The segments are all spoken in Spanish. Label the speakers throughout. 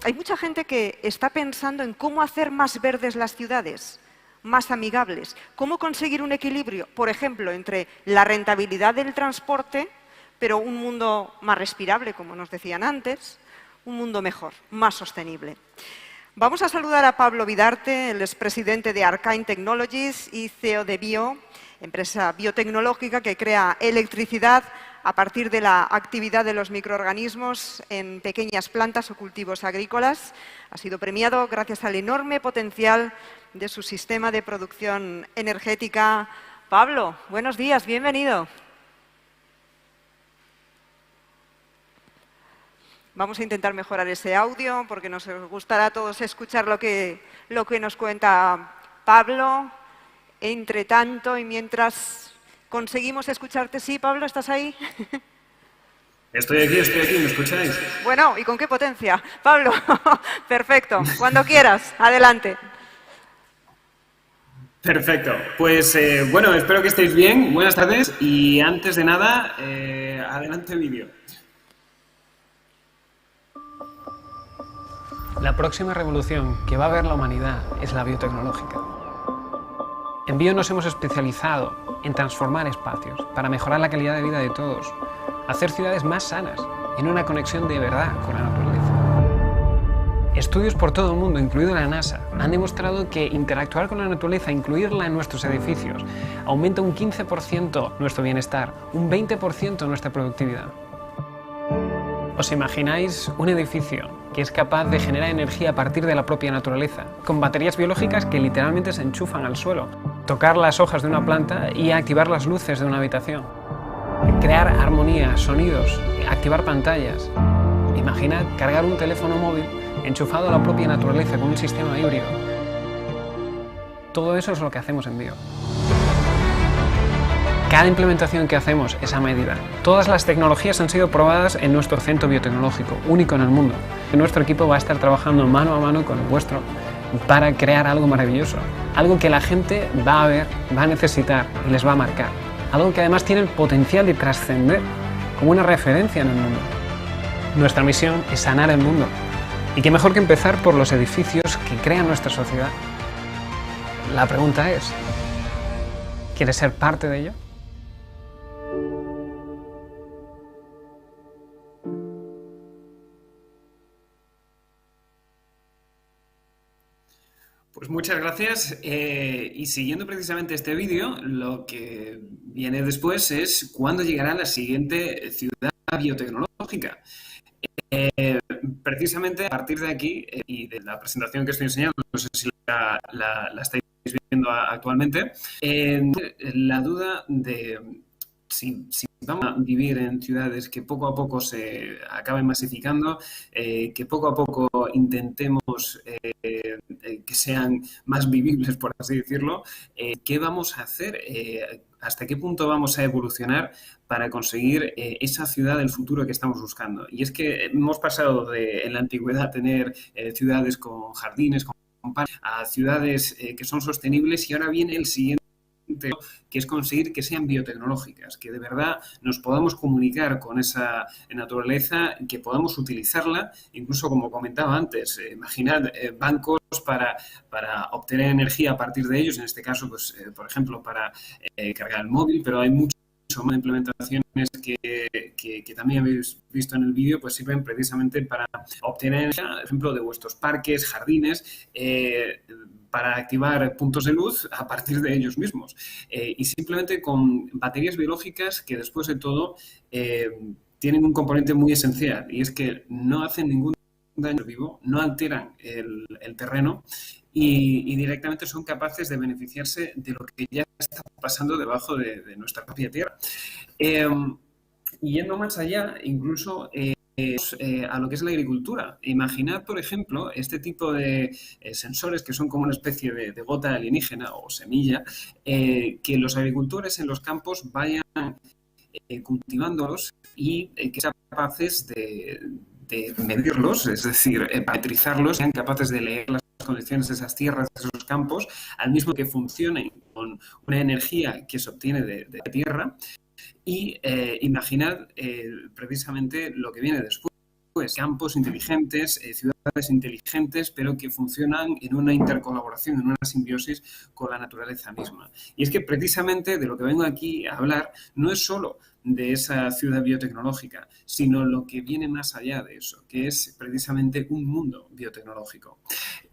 Speaker 1: hay mucha gente que está pensando en cómo hacer más verdes las ciudades, más amigables, cómo conseguir un equilibrio, por ejemplo, entre la rentabilidad del transporte, pero un mundo más respirable, como nos decían antes, un mundo mejor, más sostenible. Vamos a saludar a Pablo Vidarte, el expresidente de Arkine Technologies y CEO de Bio, empresa biotecnológica que crea electricidad a partir de la actividad de los microorganismos en pequeñas plantas o cultivos agrícolas. Ha sido premiado gracias al enorme potencial de su sistema de producción energética. Pablo, buenos días, bienvenido. Vamos a intentar mejorar ese audio porque nos gustará a todos escuchar lo que nos cuenta Pablo. Entre tanto y mientras conseguimos escucharte, ¿sí, Pablo? ¿Estás ahí?
Speaker 2: Estoy aquí, ¿me escucháis?
Speaker 1: Bueno, ¿y con qué potencia? Pablo, perfecto. Cuando quieras, adelante.
Speaker 2: Perfecto. Pues bueno, espero que estéis bien. Buenas tardes y antes de nada, adelante vídeo.
Speaker 3: La próxima revolución que va a ver la humanidad es la biotecnológica. En Bio nos hemos especializado en transformar espacios para mejorar la calidad de vida de todos, hacer ciudades más sanas, en una conexión de verdad con la naturaleza. Estudios por todo el mundo, incluido la NASA, han demostrado que interactuar con la naturaleza, incluirla en nuestros edificios, aumenta un 15% nuestro bienestar, un 20% nuestra productividad. ¿Os imagináis un edificio que es capaz de generar energía a partir de la propia naturaleza, con baterías biológicas que literalmente se enchufan al suelo, tocar las hojas de una planta y activar las luces de una habitación, crear armonía, sonidos, activar pantallas? Imaginad cargar un teléfono móvil enchufado a la propia naturaleza con un sistema híbrido. Todo eso es lo que hacemos en Bio. Cada implementación que hacemos es a medida. Todas las tecnologías han sido probadas en nuestro centro biotecnológico, único en el mundo. Nuestro equipo va a estar trabajando mano a mano con el vuestro para crear algo maravilloso, algo que la gente va a ver, va a necesitar y les va a marcar. Algo que además tiene el potencial de trascender como una referencia en el mundo. Nuestra misión es sanar el mundo. Y qué mejor que empezar por los edificios que crean nuestra sociedad. La pregunta es, ¿quieres ser parte de ello?
Speaker 2: Pues muchas gracias. Y siguiendo precisamente este vídeo, lo que viene después es cuándo llegará la siguiente ciudad biotecnológica. Precisamente a partir de aquí y de la presentación que estoy enseñando, no sé si la estáis viendo actualmente, la duda de si vamos a vivir en ciudades que poco a poco se acaben masificando, que poco a poco intentemos que sean más vivibles, por así decirlo, ¿qué vamos a hacer? ¿Hasta qué punto vamos a evolucionar para conseguir esa ciudad del futuro que estamos buscando? Y es que hemos pasado en la antigüedad tener ciudades con jardines, con parques, a ciudades que son sostenibles, y ahora viene el siguiente, que es conseguir que sean biotecnológicas, que de verdad nos podamos comunicar con esa naturaleza, que podamos utilizarla, incluso como comentaba antes, imaginad bancos para obtener energía a partir de ellos, en este caso, pues, por ejemplo, para cargar el móvil, pero hay mucho más implementaciones que también habéis visto en el vídeo, pues sirven precisamente para obtener energía, por ejemplo, de vuestros parques, jardines, para activar puntos de luz a partir de ellos mismos. Y simplemente con baterías biológicas que después de todo tienen un componente muy esencial, y es que no hacen ningún daño vivo, no alteran el terreno y directamente son capaces de beneficiarse de lo que ya está pasando debajo de nuestra propia tierra. Yendo más allá, incluso a lo que es la agricultura. Imaginad, por ejemplo, este tipo de sensores que son como una especie de gota alienígena o semilla, que los agricultores en los campos vayan cultivándolos y que sean capaces de medirlos, es decir, parametrizarlos, sean capaces de leer las condiciones de esas tierras, de esos campos, al mismo que funcionen con una energía que se obtiene de la tierra. Y imaginad precisamente lo que viene después. es campos inteligentes, ciudades inteligentes, pero que funcionan en una intercolaboración, en una simbiosis con la naturaleza misma. Y es que precisamente de lo que vengo aquí a hablar no es solo de esa ciudad biotecnológica, sino lo que viene más allá de eso, que es precisamente un mundo biotecnológico.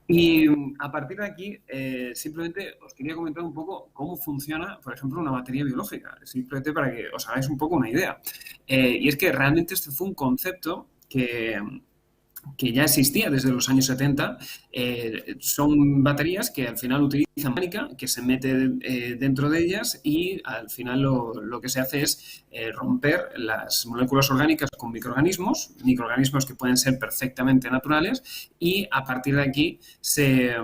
Speaker 2: Y a partir de aquí, simplemente os quería comentar un poco cómo funciona, por ejemplo, una batería biológica, simplemente para que os hagáis un poco una idea. Y es que realmente este fue un concepto que ya existía desde los años 70. Son baterías que al final utilizan mecánica, que se mete dentro de ellas y al final lo que se hace es romper las moléculas orgánicas con microorganismos que pueden ser perfectamente naturales, y a partir de aquí se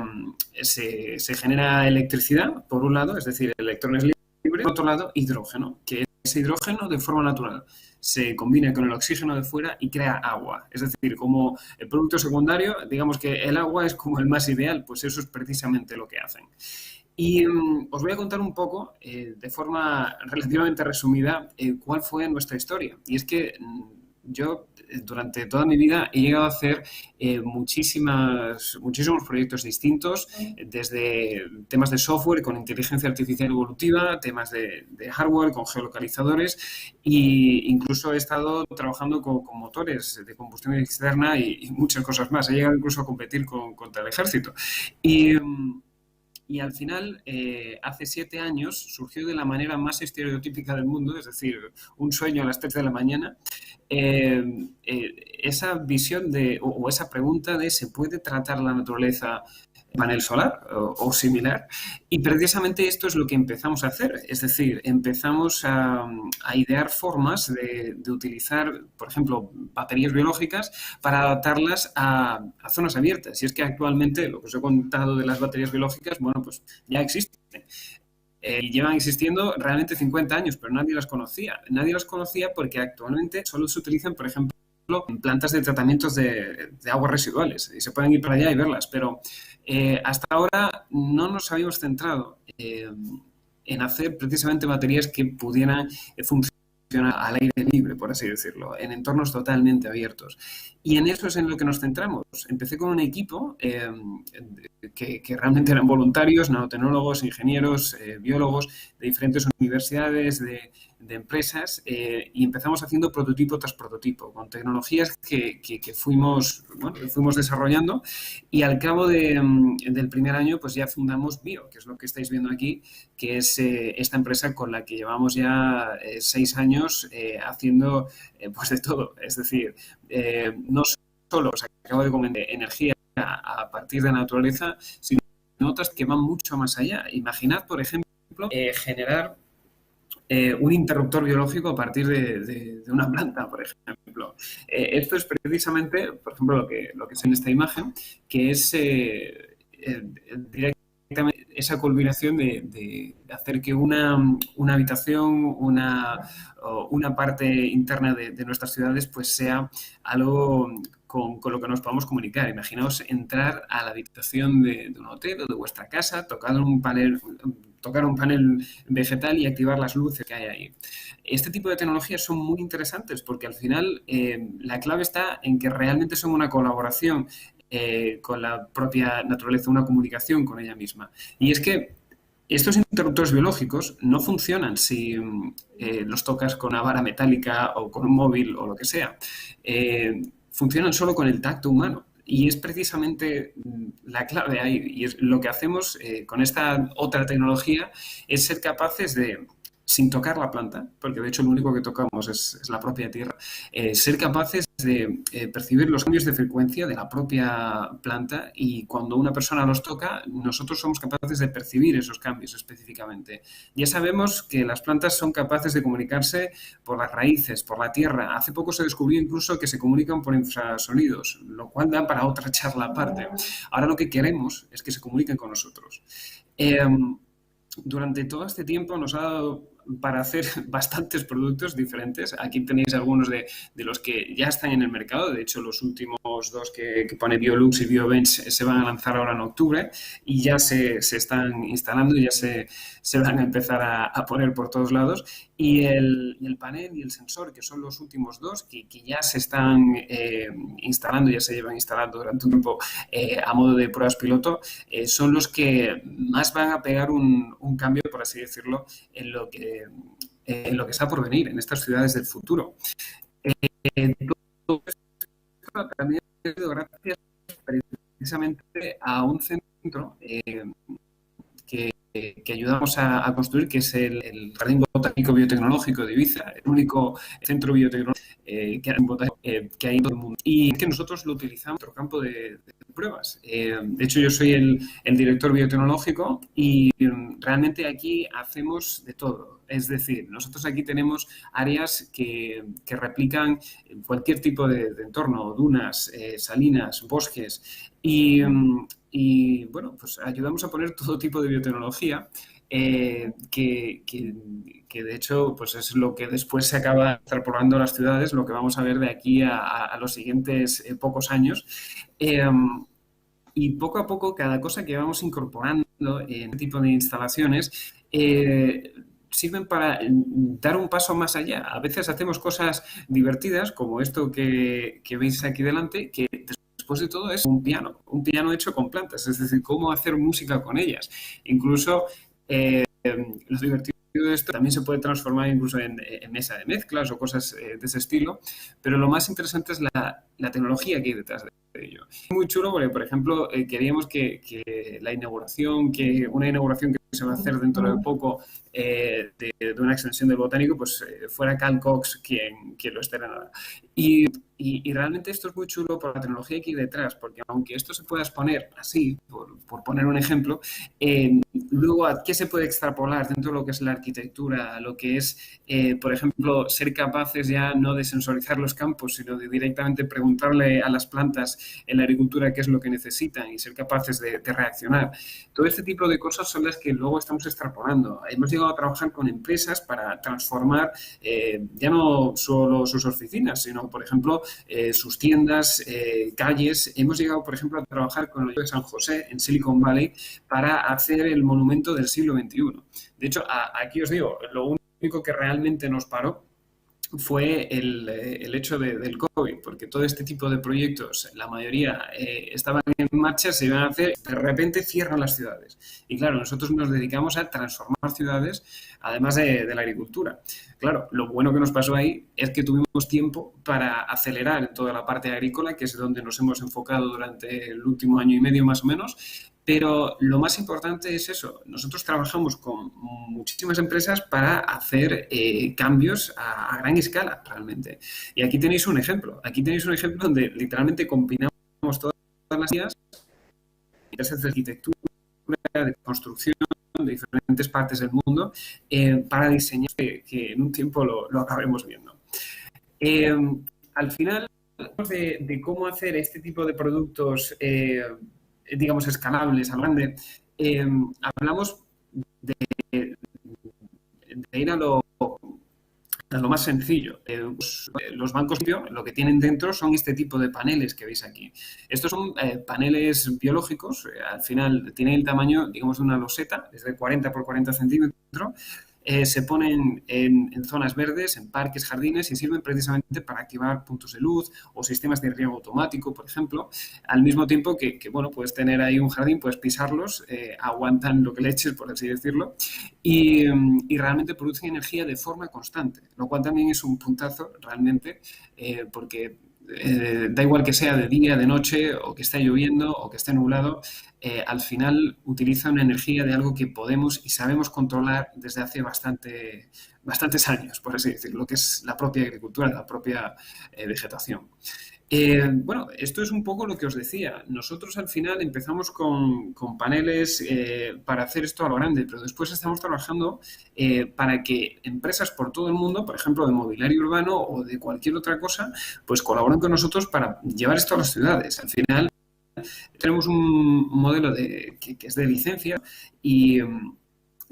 Speaker 2: genera electricidad, por un lado, es decir, electrones libres, por otro lado, hidrógeno, que es hidrógeno de forma natural. Se combina con el oxígeno de fuera y crea agua. Es decir, como el producto secundario, digamos que el agua es como el más ideal, pues eso es precisamente lo que hacen. Y os voy a contar un poco, de forma relativamente resumida, cuál fue nuestra historia. Y es que yo, durante toda mi vida, he llegado a hacer muchísimos proyectos distintos, desde temas de software con inteligencia artificial evolutiva, temas de hardware con geolocalizadores, e incluso he estado trabajando con motores de combustión externa y muchas cosas más. He llegado incluso a competir contra el ejército. Y al final, hace 7 años, surgió de la manera más estereotípica del mundo, es decir, un sueño a las 3 de la mañana, esa visión o esa pregunta de ¿se puede tratar la naturaleza panel solar o similar? Y precisamente esto es lo que empezamos a hacer, es decir, empezamos a idear formas de utilizar, por ejemplo, baterías biológicas para adaptarlas a zonas abiertas. Y es que actualmente lo que os he contado de las baterías biológicas, bueno, pues ya existen. Y llevan existiendo realmente 50 años, pero nadie las conocía. Nadie las conocía porque actualmente solo se utilizan, por ejemplo, en plantas de tratamientos de aguas residuales, y se pueden ir para allá y verlas, pero hasta ahora no nos habíamos centrado en hacer precisamente baterías que pudieran funcionar al aire libre, por así decirlo, en entornos totalmente abiertos. Y en eso es en lo que nos centramos. Empecé con un equipo que realmente eran voluntarios, nanotecnólogos, ingenieros, biólogos de diferentes universidades, de empresas, y empezamos haciendo prototipo tras prototipo, con tecnologías que fuimos desarrollando, y al cabo del primer año pues ya fundamos Bio, que es lo que estáis viendo aquí, que es esta empresa con la que llevamos ya 6 años haciendo pues de todo. Es decir, no solo, os acabo de comentar, energía a partir de la naturaleza, sino otras que van mucho más allá. Imaginad, por ejemplo, generar un interruptor biológico a partir de una planta, por ejemplo. Esto es precisamente, por ejemplo, lo que es en esta imagen, que es directamente esa culminación de hacer que una habitación, una parte interna de nuestras ciudades, pues sea algo con lo que nos podamos comunicar. Imaginaos entrar a la habitación de un hotel o de vuestra casa, tocar un panel vegetal y activar las luces que hay ahí. Este tipo de tecnologías son muy interesantes porque al final la clave está en que realmente son una colaboración con la propia naturaleza, una comunicación con ella misma. Y es que estos interruptores biológicos no funcionan si los tocas con una vara metálica o con un móvil o lo que sea. Funcionan solo con el tacto humano. Y es precisamente la clave ahí. Y es lo que hacemos con esta otra tecnología es ser capaces de, sin tocar la planta, porque de hecho lo único que tocamos es la propia tierra, ser capaces de percibir los cambios de frecuencia de la propia planta, y cuando una persona los toca, nosotros somos capaces de percibir esos cambios específicamente. Ya sabemos que las plantas son capaces de comunicarse por las raíces, por la tierra. Hace poco se descubrió incluso que se comunican por infrasonidos, lo cual da para otra charla aparte. Ahora lo que queremos es que se comuniquen con nosotros. Durante todo este tiempo nos ha dado para hacer bastantes productos diferentes. Aquí tenéis algunos de los que ya están en el mercado. De hecho, los últimos dos que pone BioLux y BioBench se van a lanzar ahora en octubre y ya se están instalando y ya se van a empezar a poner por todos lados. Y el panel y el sensor, que son los últimos dos, que ya se están instalando, ya se llevan instalando durante un tiempo a modo de pruebas piloto, son los que más van a pegar un cambio, por así decirlo, en lo que está por venir, en estas ciudades del futuro. Todo esto también ha sido gracias precisamente a un centro que ayudamos a construir, que es el Jardín Botánico Biotecnológico de Ibiza, el único centro biotecnológico que hay en todo el mundo. Y que nosotros lo utilizamos en nuestro campo de pruebas. De hecho, yo soy el director biotecnológico y realmente aquí hacemos de todo. Es decir, nosotros aquí tenemos áreas que replican cualquier tipo de entorno, dunas, salinas, bosques y bueno, pues ayudamos a poner todo tipo de biotecnología que de hecho pues es lo que después se acaba extrapolando a las ciudades, lo que vamos a ver de aquí a los siguientes pocos años. Y poco a poco, cada cosa que vamos incorporando en este tipo de instalaciones sirven para dar un paso más allá. A veces hacemos cosas divertidas, como esto que veis aquí delante, que después de todo es un piano hecho con plantas, es decir, cómo hacer música con ellas. Incluso lo divertido de esto también se puede transformar incluso en mesa de mezclas o cosas de ese estilo, pero lo más interesante es la tecnología que hay detrás de ello. Es muy chulo porque, por ejemplo, queríamos que una inauguración que se va a hacer dentro de poco de una extensión del Botánico, pues fuera Cal Cox quien lo estrenara. Y realmente esto es muy chulo por la tecnología que hay detrás, porque aunque esto se pueda exponer así, por poner un ejemplo, luego ¿a qué se puede extrapolar dentro de lo que es la arquitectura? Lo que es, por ejemplo, ser capaces ya no de sensorizar los campos, sino de directamente preguntarle a las plantas en la agricultura qué es lo que necesitan y ser capaces de reaccionar. Todo este tipo de cosas son las que luego estamos extrapolando. Hemos llegado a trabajar con empresas para transformar ya no solo sus oficinas, sino, por ejemplo, sus tiendas, calles. Hemos llegado, por ejemplo, a trabajar con el de San José en Silicon Valley para hacer el monumento del siglo XXI. De hecho, aquí os digo, lo único que realmente nos paró fue el hecho del COVID, porque todo este tipo de proyectos, la mayoría estaban en marcha, se iban a hacer, de repente cierran las ciudades. Y claro, nosotros nos dedicamos a transformar ciudades, además de la agricultura. Claro, lo bueno que nos pasó ahí es que tuvimos tiempo para acelerar en toda la parte agrícola, que es donde nos hemos enfocado durante el último año y medio más o menos. Pero lo más importante es eso. Nosotros trabajamos con muchísimas empresas para hacer cambios a gran escala, realmente. Y aquí tenéis un ejemplo. Aquí tenéis un ejemplo donde literalmente combinamos todas las ideas, de arquitectura, de construcción, de diferentes partes del mundo, para diseñar que en un tiempo lo acabemos viendo. Al final, de cómo hacer este tipo de productos digamos, escalables, a grande, hablamos de ir a lo más sencillo. Los bancos lo que tienen dentro son este tipo de paneles que veis aquí. Estos son paneles biológicos, al final tienen el tamaño, digamos, de una loseta, es de 40 por 40 centímetros. Se ponen en zonas verdes, en parques, jardines y sirven precisamente para activar puntos de luz o sistemas de riego automático, por ejemplo, al mismo tiempo que bueno, puedes tener ahí un jardín, puedes pisarlos, aguantan lo que le eches, por así decirlo, y realmente producen energía de forma constante, lo cual también es un puntazo realmente, porque da igual que sea de día, de noche, o que esté lloviendo, o que esté nublado, al final utiliza una energía de algo que podemos y sabemos controlar desde hace bastantes años, por así decirlo, que es la propia agricultura, la propia vegetación. Bueno, esto es un poco lo que os decía. Nosotros al final empezamos con paneles para hacer esto a lo grande, pero después estamos trabajando para que empresas por todo el mundo, por ejemplo, de mobiliario urbano o de cualquier otra cosa, pues colaboren con nosotros para llevar esto a las ciudades. Al final tenemos un modelo que es de licencia y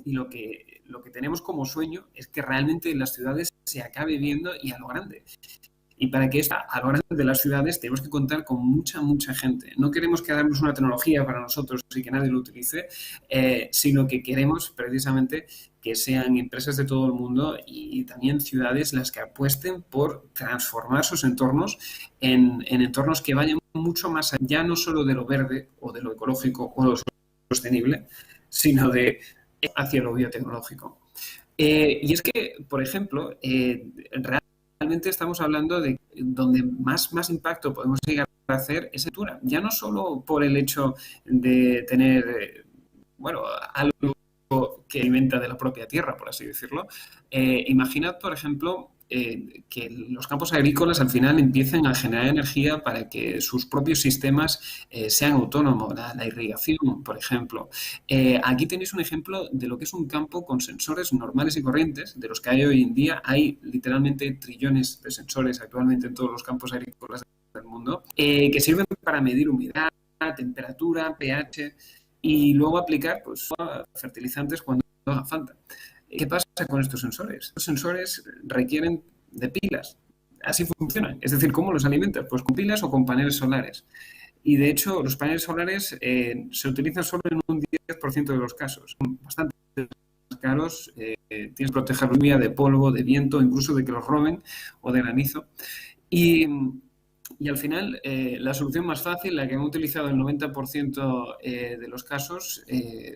Speaker 2: lo que lo que tenemos como sueño es que realmente en las ciudades se acabe viendo y a lo grande. Y para que esto, a lo grande de las ciudades, tenemos que contar con mucha, mucha gente. No queremos quedarnos una tecnología para nosotros y que nadie lo utilice, sino que queremos precisamente que sean empresas de todo el mundo y también ciudades las que apuesten por transformar sus entornos en entornos que vayan mucho más allá, no solo de lo verde o de lo ecológico o lo sostenible, sino de hacia lo biotecnológico. Y es que, por ejemplo, realmente estamos hablando de donde más impacto podemos llegar a hacer es en cultura. Ya no solo por el hecho de tener, algo que alimenta de la propia tierra, por así decirlo. Imaginad, por ejemplo, que los campos agrícolas al final empiecen a generar energía para que sus propios sistemas sean autónomos, la irrigación, por ejemplo. Aquí tenéis un ejemplo de lo que es un campo con sensores normales y corrientes, de los que hay hoy en día. Hay literalmente trillones de sensores actualmente en todos los campos agrícolas del mundo, que sirven para medir humedad, temperatura, pH y luego aplicar fertilizantes cuando haga falta. ¿Qué pasa con estos sensores? Los sensores requieren de pilas. Así funcionan. Es decir, ¿cómo los alimentas? Pues con pilas o con paneles solares. Y de hecho, los paneles solares se utilizan solo en un 10% de los casos. Son bastante caros. Tienes que proteger la lluvia de polvo, de viento, incluso de que los roben o de granizo. Y al final, la solución más fácil, la que hemos utilizado el 90% de los casos,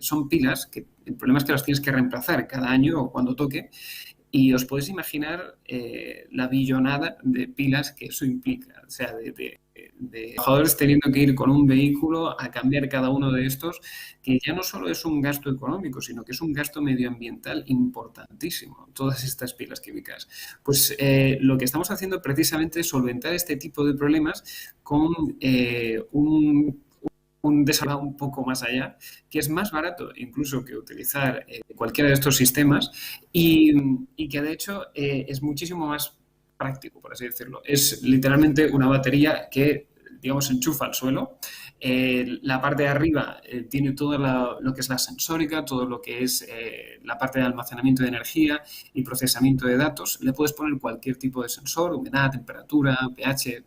Speaker 2: son pilas, que el problema es que las tienes que reemplazar cada año o cuando toque, y os podéis imaginar la billonada de pilas que eso implica, o sea, de trabajadores teniendo que ir con un vehículo a cambiar cada uno de estos, que ya no solo es un gasto económico, sino que es un gasto medioambiental importantísimo, todas estas pilas químicas. Pues lo que estamos haciendo precisamente es solventar este tipo de problemas con un desarrollo un poco más allá, que es más barato incluso que utilizar cualquiera de estos sistemas y que de hecho es muchísimo más práctico, por así decirlo. Es literalmente una batería que, digamos, se enchufa al suelo. La parte de arriba tiene todo lo que es la sensórica, todo lo que es la parte de almacenamiento de energía y procesamiento de datos. Le puedes poner cualquier tipo de sensor, humedad, temperatura, pH,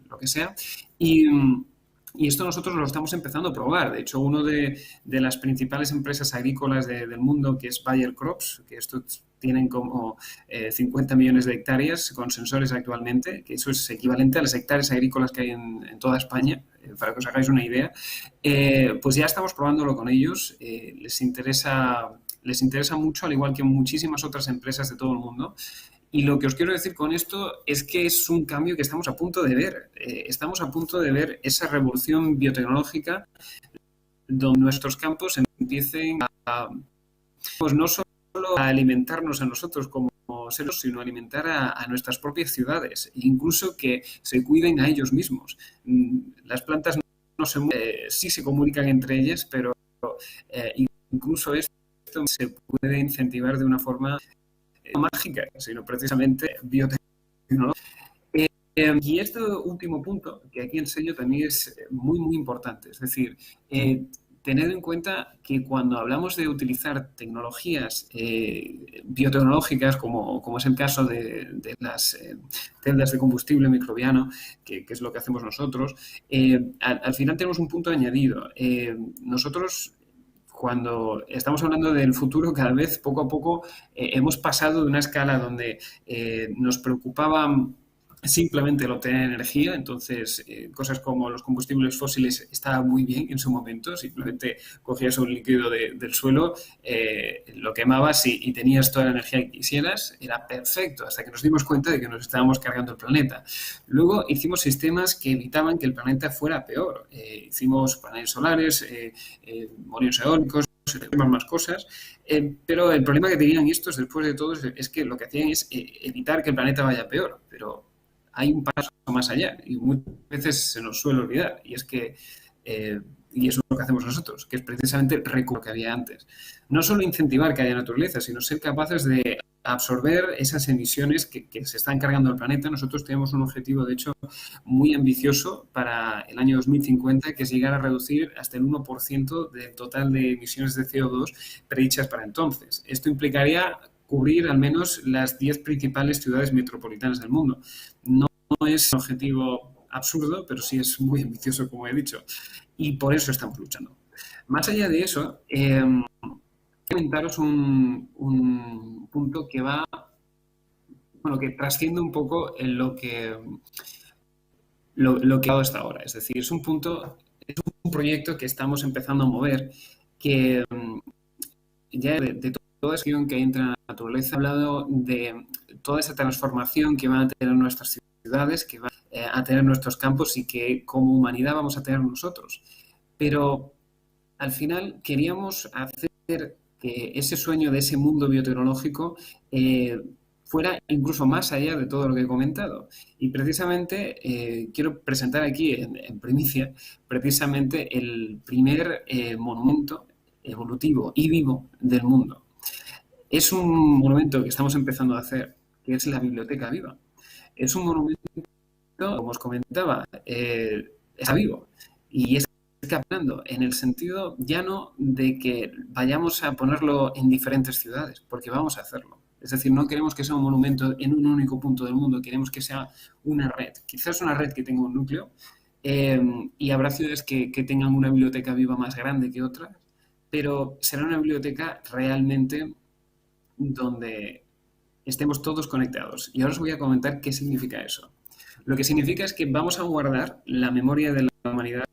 Speaker 2: lo que sea. Y esto nosotros lo estamos empezando a probar. De hecho, una de las principales empresas agrícolas del mundo, que es Bayer Crops, que estos tienen como 50 millones de hectáreas con sensores actualmente, que eso es equivalente a las hectáreas agrícolas que hay en toda España, para que os hagáis una idea. Pues ya estamos probándolo con ellos. Les interesa mucho, al igual que muchísimas otras empresas de todo el mundo. Y lo que os quiero decir con esto es que es un cambio que estamos a punto de ver. Estamos a punto de ver esa revolución biotecnológica donde nuestros campos empiecen a, pues no solo a alimentarnos a nosotros como seres, sino a alimentar a nuestras propias ciudades, e incluso que se cuiden a ellos mismos. Las plantas no se sí se comunican entre ellas, pero incluso esto se puede incentivar de una forma no mágica, sino precisamente biotecnológica. Y este último punto, que aquí enseño, también es muy, muy importante. Es decir, tened en cuenta que cuando hablamos de utilizar tecnologías biotecnológicas, como es el caso de las celdas de combustible microbiano, que es lo que hacemos nosotros, al final tenemos un punto añadido. Nosotros, cuando estamos hablando del futuro, cada vez poco a poco hemos pasado de una escala donde nos preocupaba simplemente el obtener energía, entonces cosas como los combustibles fósiles estaban muy bien en su momento, simplemente cogías un líquido del suelo, lo quemabas y tenías toda la energía que quisieras, era perfecto, hasta que nos dimos cuenta de que nos estábamos cargando el planeta. Luego hicimos sistemas que evitaban que el planeta fuera peor, hicimos paneles solares, molinos eólicos, más cosas, pero el problema que tenían estos después de todo es que lo que hacían es evitar que el planeta vaya peor, pero hay un paso más allá y muchas veces se nos suele olvidar y es que y eso es lo que hacemos nosotros, que es precisamente recuperar lo que había antes. No solo incentivar que haya naturaleza, sino ser capaces de absorber esas emisiones que se están cargando el planeta. Nosotros tenemos un objetivo, de hecho, muy ambicioso para el año 2050, que es llegar a reducir hasta el 1% del total de emisiones de CO2 predichas para entonces. Esto implicaría cubrir al menos las 10 principales ciudades metropolitanas del mundo. No es un objetivo absurdo, pero sí es muy ambicioso, como he dicho, y por eso estamos luchando. Más allá de eso, quiero comentaros un punto que va, bueno, que trasciende un poco en lo que he dado hasta ahora. Es decir, es un proyecto que estamos empezando a mover, que ya de toda esa acción que entra en la naturaleza, he hablado de toda esa transformación que van a tener nuestras ciudades, que van a tener nuestros campos y que como humanidad vamos a tener nosotros. Pero al final queríamos hacer que ese sueño de ese mundo biotecnológico fuera incluso más allá de todo lo que he comentado. Y precisamente quiero presentar aquí en primicia precisamente el primer monumento evolutivo y vivo del mundo. Es un monumento que estamos empezando a hacer, que es la Biblioteca Viva. Es un monumento, como os comentaba, está vivo y es caminando en el sentido ya no de que vayamos a ponerlo en diferentes ciudades, porque vamos a hacerlo. Es decir, no queremos que sea un monumento en un único punto del mundo, queremos que sea una red. Quizás una red que tenga un núcleo y habrá ciudades que tengan una biblioteca viva más grande que otras, pero será una biblioteca realmente donde estemos todos conectados. Y ahora os voy a comentar qué significa eso. Lo que significa es que vamos a guardar la memoria de la humanidad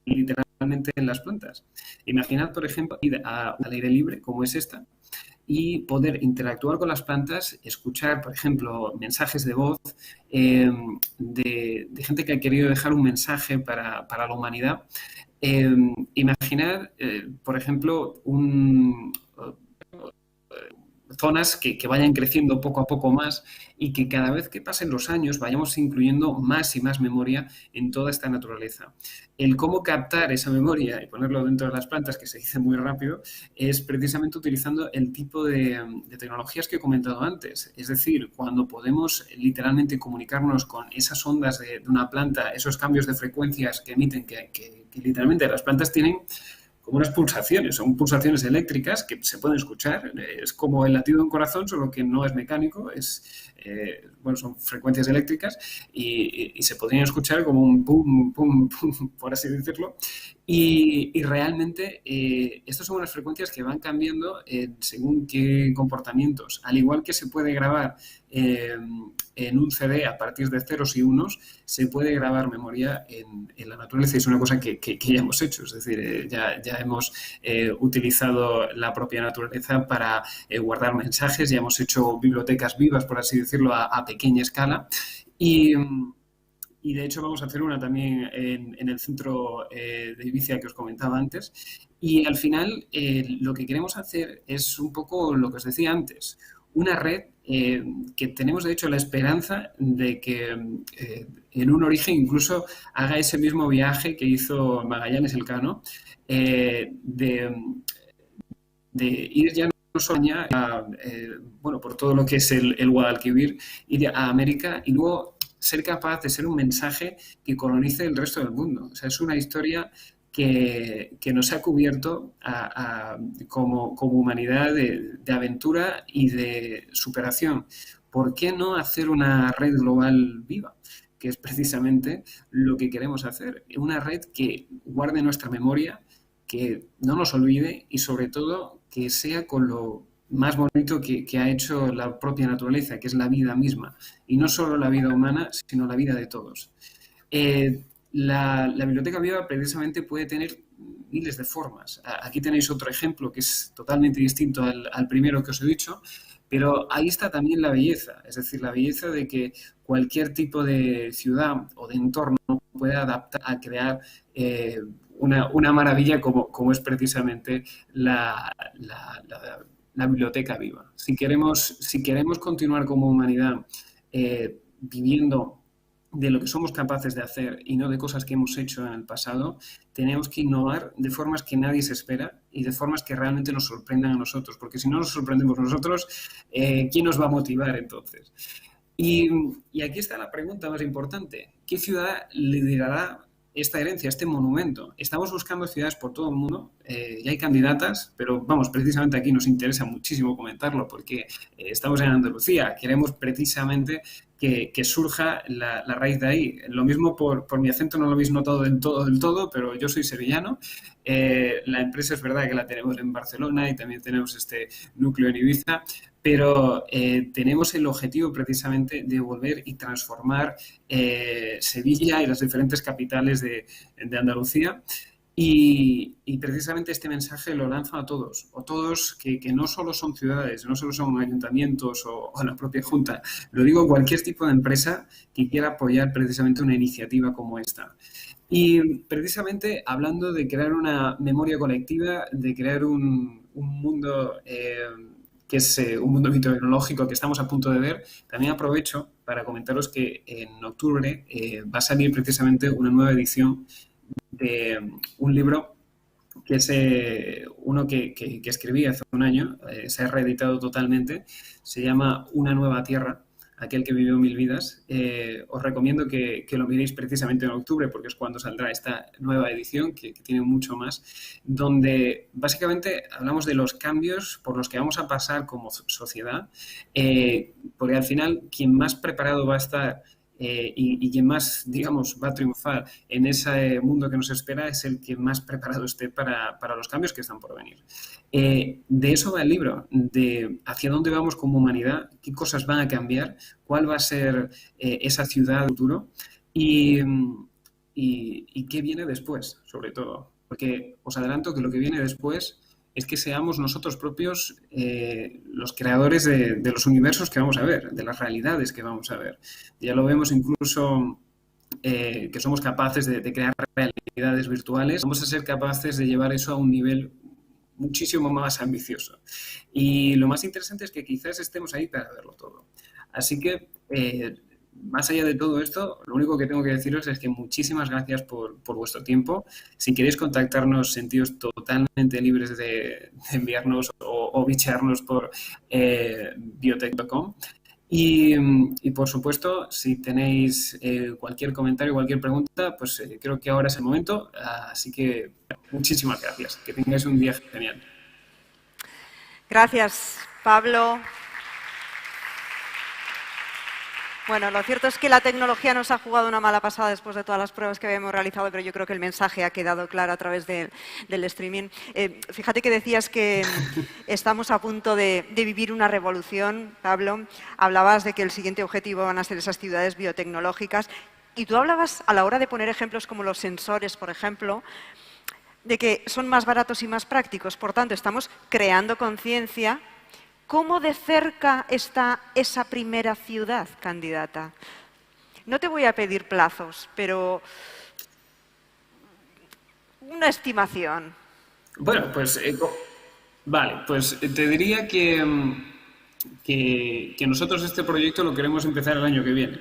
Speaker 2: literalmente en las plantas. Imaginad, por ejemplo, ir al aire libre, como es esta, y poder interactuar con las plantas, escuchar, por ejemplo, mensajes de voz de gente que ha querido dejar un mensaje para la humanidad. Imaginad, por ejemplo, zonas que vayan creciendo poco a poco más y que cada vez que pasen los años vayamos incluyendo más y más memoria en toda esta naturaleza. El cómo captar esa memoria y ponerlo dentro de las plantas, que se dice muy rápido, es precisamente utilizando el tipo de tecnologías que he comentado antes. Es decir, cuando podemos literalmente comunicarnos con esas ondas de una planta, esos cambios de frecuencias que emiten, que literalmente las plantas tienen como unas pulsaciones, son pulsaciones eléctricas que se pueden escuchar. Es como el latido de un corazón, solo que no es mecánico, son frecuencias eléctricas y se podrían escuchar como un pum, pum, pum, por así decirlo. Y realmente estas son unas frecuencias que van cambiando según qué comportamiamientos. Al igual que se puede grabar en un CD a partir de ceros y unos, se puede grabar memoria en la naturaleza. Es una cosa que ya hemos hecho, es decir, ya hemos utilizado la propia naturaleza para guardar mensajes, ya hemos hecho bibliotecas vivas, por así decirlo, a pequeña escala. Y de hecho vamos a hacer una también en el centro de Ibiza que os comentaba antes. Y al final lo que queremos hacer es un poco lo que os decía antes, una red que tenemos de hecho la esperanza de que en un origen incluso haga ese mismo viaje que hizo Magallanes Elcano, de ir ya no solo por todo lo que es el Guadalquivir, ir a América y luego ser capaz de ser un mensaje que colonice el resto del mundo. O sea, es una historia que nos ha cubierto como humanidad de aventura y de superación. ¿Por qué no hacer una red global viva? Que es precisamente lo que queremos hacer. Una red que guarde nuestra memoria, que no nos olvide y sobre todo que sea con lo más bonito que ha hecho la propia naturaleza, que es la vida misma. Y no solo la vida humana, sino la vida de todos. La Biblioteca Viva precisamente puede tener miles de formas. Aquí tenéis otro ejemplo que es totalmente distinto al primero que os he dicho, pero ahí está también la belleza, es decir, la belleza de que cualquier tipo de ciudad o de entorno puede adaptar a crear una maravilla como es precisamente la Biblioteca Viva. Si queremos continuar como humanidad viviendo de lo que somos capaces de hacer y no de cosas que hemos hecho en el pasado, tenemos que innovar de formas que nadie se espera y de formas que realmente nos sorprendan a nosotros, porque si no nos sorprendemos nosotros, ¿quién nos va a motivar entonces? Y aquí está la pregunta más importante. ¿Qué ciudad liderará esta herencia, este monumento? Estamos buscando ciudades por todo el mundo, ya hay candidatas, pero vamos, precisamente aquí nos interesa muchísimo comentarlo porque estamos en Andalucía, queremos precisamente que surja la raíz de ahí. Lo mismo por mi acento no lo habéis notado del todo, pero yo soy sevillano. La empresa es verdad que la tenemos en Barcelona y también tenemos este núcleo en Ibiza, pero tenemos el objetivo precisamente de volver y transformar Sevilla y las diferentes capitales de Andalucía. Y precisamente este mensaje lo lanzo a todos que no solo son ciudades, no solo son ayuntamientos o la propia Junta, lo digo cualquier tipo de empresa que quiera apoyar precisamente una iniciativa como esta. Y precisamente hablando de crear una memoria colectiva, de crear un mundo que es un mundo biotecnológico que estamos a punto de ver, también aprovecho para comentaros que en octubre va a salir precisamente una nueva edición de un libro que es uno que escribí hace un año, se ha reeditado totalmente, se llama Una nueva tierra, aquel que vivió 1000 vidas. Os recomiendo que lo miréis precisamente en octubre porque es cuando saldrá esta nueva edición que tiene mucho más, donde básicamente hablamos de los cambios por los que vamos a pasar como sociedad, porque al final quien más preparado va a estar y quien más, digamos, va a triunfar en ese mundo que nos espera es el que más preparado esté para los cambios que están por venir. De eso va el libro, de hacia dónde vamos como humanidad, qué cosas van a cambiar, cuál va a ser esa ciudad del futuro y qué viene después, sobre todo. Porque os adelanto que lo que viene después es que seamos nosotros propios los creadores de los universos que vamos a ver, de las realidades que vamos a ver. Ya lo vemos incluso que somos capaces de crear realidades virtuales. Vamos a ser capaces de llevar eso a un nivel muchísimo más ambicioso. Y lo más interesante es que quizás estemos ahí para verlo todo. Así que, más allá de todo esto, lo único que tengo que deciros es que muchísimas gracias por vuestro tiempo. Si queréis contactarnos, sentíos totalmente libres de enviarnos o bichearnos por biotech.com. Y por supuesto, si tenéis cualquier comentario, cualquier pregunta, pues creo que ahora es el momento. Así que muchísimas gracias. Que tengáis un día genial.
Speaker 1: Gracias, Pablo. Bueno, lo cierto es que la tecnología nos ha jugado una mala pasada después de todas las pruebas que habíamos realizado, pero yo creo que el mensaje ha quedado claro a través del streaming. Fíjate que decías que estamos a punto de vivir una revolución, Pablo. Hablabas de que el siguiente objetivo van a ser esas ciudades biotecnológicas. Y tú hablabas, a la hora de poner ejemplos como los sensores, por ejemplo, de que son más baratos y más prácticos. Por tanto, estamos creando conciencia. ¿Cómo de cerca está esa primera ciudad candidata? No te voy a pedir plazos, pero una estimación.
Speaker 2: Bueno, pues vale, pues te diría que nosotros este proyecto lo queremos empezar el año que viene.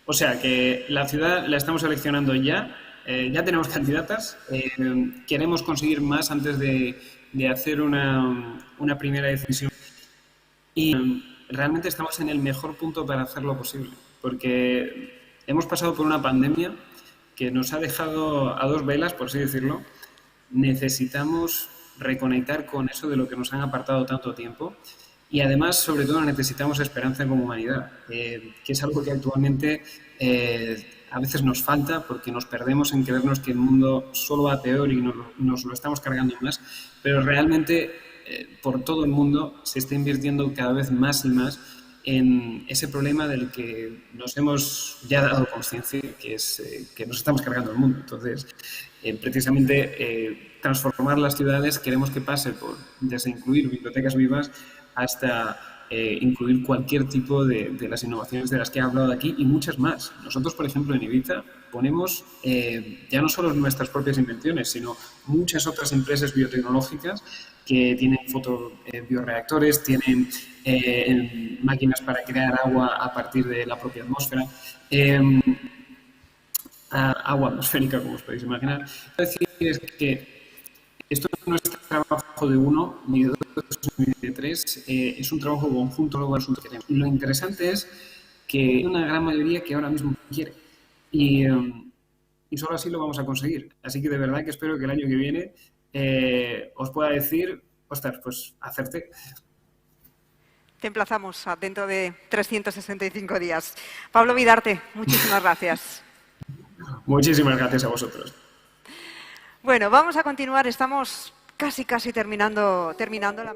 Speaker 2: O sea, que la ciudad la estamos seleccionando ya, ya tenemos candidatas, queremos conseguir más antes de hacer una primera decisión. Y realmente estamos en el mejor punto para hacerlo posible, porque hemos pasado por una pandemia que nos ha dejado a dos velas, por así decirlo. Necesitamos reconectar con eso de lo que nos han apartado tanto tiempo y además, sobre todo, necesitamos esperanza como humanidad, que es algo que actualmente a veces nos falta porque nos perdemos en creernos que el mundo solo va peor y nos lo estamos cargando más, pero realmente por todo el mundo se está invirtiendo cada vez más y más en ese problema del que nos hemos ya dado conciencia, que es que nos estamos cargando el mundo. Entonces, precisamente transformar las ciudades queremos que pase por desde incluir bibliotecas vivas hasta incluir cualquier tipo de las innovaciones de las que he hablado aquí y muchas más. Nosotros, por ejemplo, en Ibiza ponemos ya no solo nuestras propias invenciones, sino muchas otras empresas biotecnológicas que tienen bioreactores, tienen máquinas para crear agua a partir de la propia atmósfera, agua atmosférica, como os podéis imaginar. Lo que quiero decir es que esto no está trabajo de uno, ni de dos, ni de tres, es un trabajo conjunto. Luego lo interesante es que hay una gran mayoría que ahora mismo quiere. Y solo así lo vamos a conseguir. Así que de verdad que espero que el año que viene os pueda decir, ostras, pues hacerte.
Speaker 1: Te emplazamos a dentro de 365 días. Pablo Vidarte, muchísimas gracias.
Speaker 2: Muchísimas gracias a vosotros.
Speaker 1: Bueno, vamos a continuar. Estamos casi terminando la...